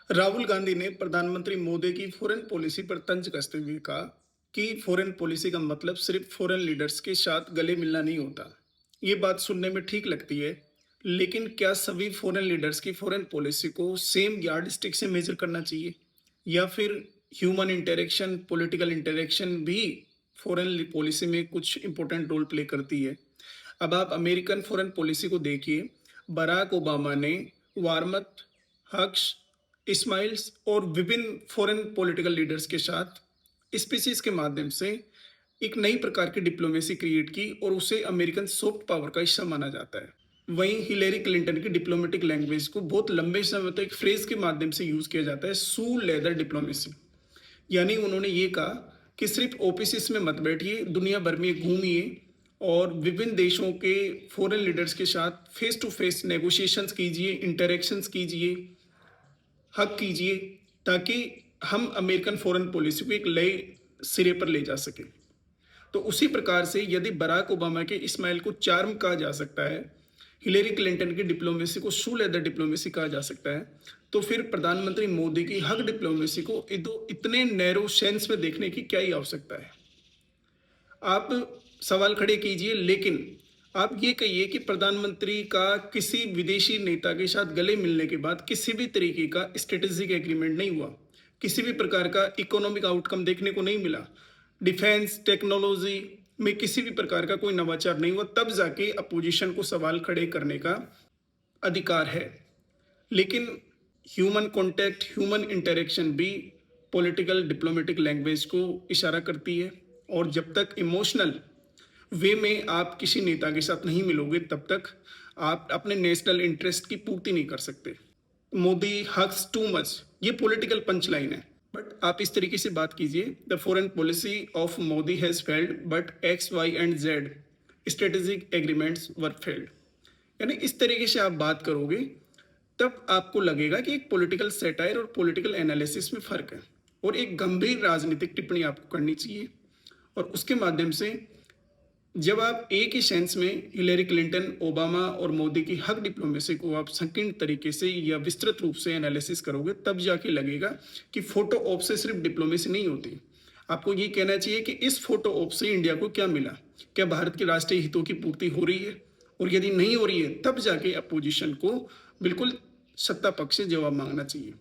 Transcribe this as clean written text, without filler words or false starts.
राहुल गांधी ने प्रधानमंत्री मोदी की फॉरेन पॉलिसी पर तंज कसते हुए कहा कि फॉरेन पॉलिसी का मतलब सिर्फ फॉरेन लीडर्स के साथ गले मिलना नहीं होता। ये बात सुनने में ठीक लगती है, लेकिन क्या सभी फॉरेन लीडर्स की फॉरेन पॉलिसी को सेम यार्ड स्टिक से मेजर करना चाहिए, या फिर ह्यूमन इंटरेक्शन, पॉलिटिकल इंटरेक्शन भी फॉरेन पॉलिसी में कुछ इंपॉर्टेंट रोल प्ले करती है? अब आप अमेरिकन फॉरेन पॉलिसी को देखिए। बराक ओबामा ने वारमत, हक्स, इस्माइल्स और विभिन्न फॉरेन पॉलिटिकल लीडर्स के साथ स्पीसीज के माध्यम से एक नई प्रकार की डिप्लोमेसी क्रिएट की और उसे अमेरिकन सॉफ्ट पावर का हिस्सा माना जाता है। वहीं हिलेरी क्लिंटन की डिप्लोमेटिक लैंग्वेज को बहुत लंबे समय तक एक फ्रेज के माध्यम से यूज किया जाता है, सू लेदर डिप्लोमेसी। यानी उन्होंने ये कहा कि सिर्फ ऑफिस में मत बैठिए, दुनिया भर में घूमिए और विभिन्न देशों के फॉरेन लीडर्स के साथ फेस टू फेस नेगोशिएशंस कीजिए, इंटरेक्शंस कीजिए, हक कीजिए, ताकि हम अमेरिकन फॉरेन पॉलिसी को एक नए सिरे पर ले जा सकें। तो उसी प्रकार से यदि बराक ओबामा के इस्माइल को चार्म कहा जा सकता है, हिलेरी क्लिंटन की डिप्लोमेसी को शू लेदर डिप्लोमेसी कहा जा सकता है, तो फिर प्रधानमंत्री मोदी की हक डिप्लोमेसी को इतने नैरो सेंस में देखने की क्या ही आवश्यकता है? आप सवाल खड़े कीजिए, लेकिन आप ये कहिए कि प्रधानमंत्री का किसी विदेशी नेता के साथ गले मिलने के बाद किसी भी तरीके का स्ट्रेटेजिक एग्रीमेंट नहीं हुआ, किसी भी प्रकार का इकोनॉमिक आउटकम देखने को नहीं मिला, डिफेंस टेक्नोलॉजी में किसी भी प्रकार का कोई नवाचार नहीं हुआ, तब जाके अपोजिशन को सवाल खड़े करने का अधिकार है। लेकिन ह्यूमन कांटेक्ट, ह्यूमन इंटरेक्शन भी पॉलिटिकल डिप्लोमेटिक लैंग्वेज को इशारा करती है, और जब तक इमोशनल वे में आप किसी नेता के साथ नहीं मिलोगे, तब तक आप अपने नेशनल इंटरेस्ट की पूर्ति नहीं कर सकते। मोदी हग्स टू मच, ये पॉलिटिकल पंच लाइन है, बट आप इस तरीके से बात कीजिए, the foreign policy of Modi has failed but x y and z strategic agreements were failed. यानी इस तरीके से आप बात करोगे, तब आपको लगेगा कि एक पॉलिटिकल सेटायर और पॉलिटिकल एनालिसिस में फर्क है, और एक गंभीर राजनीतिक टिप्पणी आपको करनी चाहिए। और उसके माध्यम से जब आप एक ही सेंस में हिलेरी क्लिंटन, ओबामा और मोदी की हक डिप्लोमेसी को आप संकीर्ण तरीके से या विस्तृत रूप से एनालिसिस करोगे, तब जाके लगेगा कि फोटो ऑप से सिर्फ डिप्लोमेसी नहीं होती। आपको ये कहना चाहिए कि इस फोटो ऑप से इंडिया को क्या मिला, क्या भारत के राष्ट्रीय हितों की पूर्ति हो रही है, और यदि नहीं हो रही है, तब जाके अपोजिशन को बिल्कुल सत्ता पक्ष से जवाब मांगना चाहिए।